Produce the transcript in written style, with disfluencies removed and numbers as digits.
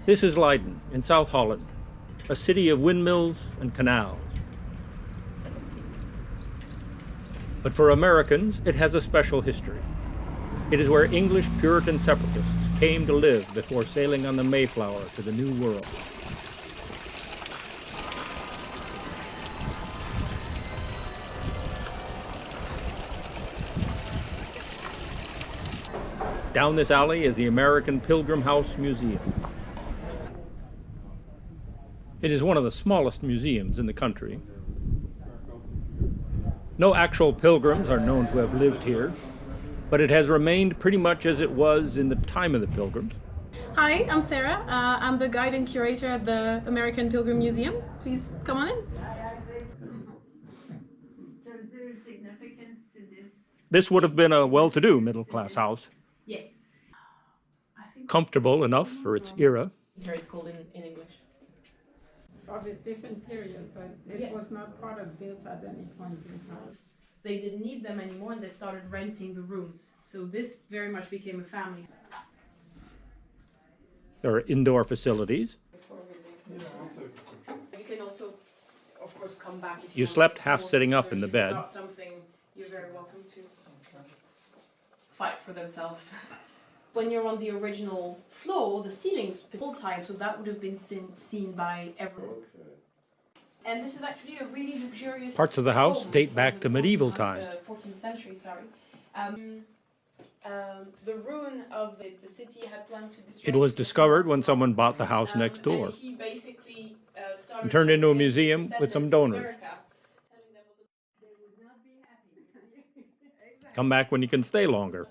This is Leiden in South Holland, a city of windmills and canals. But for Americans, it has a special history. It is where English Puritan Separatists came to live before sailing on the Mayflower to the New World. Down this alley is the American Pilgrim Museum. It is one of the smallest museums in the country. No actual pilgrims are known to have lived here, but it has remained pretty much as it was in the time of the pilgrims. Hi, I'm Sarah. I'm the guide and curator at the American Pilgrim Museum. Please come on in. So is there significance to this? This would have been a well-to-do middle-class house, Yes. comfortable enough for its era. Here it's called in English. Of a different period, but it was not part of this at any point in time. They didn't need them anymore and they started renting the rooms. So this very much became a family. There are indoor facilities. You can also, of course, come back if You want. slept half Or sitting up if in the you bed. forgot something, you're very welcome to fight for themselves. When you're on the original floor, the ceiling's full tile, so that would have been seen by everyone. And this is actually a really luxurious Parts of the house home date back from to the medieval 14th times. 14th century, sorry. The ruin of the city had planned to destroy. It was discovered when someone bought the house next door And he basically started and turned into a talking to museum with some settlers in donors. America, telling them what the- Come back when you can stay longer.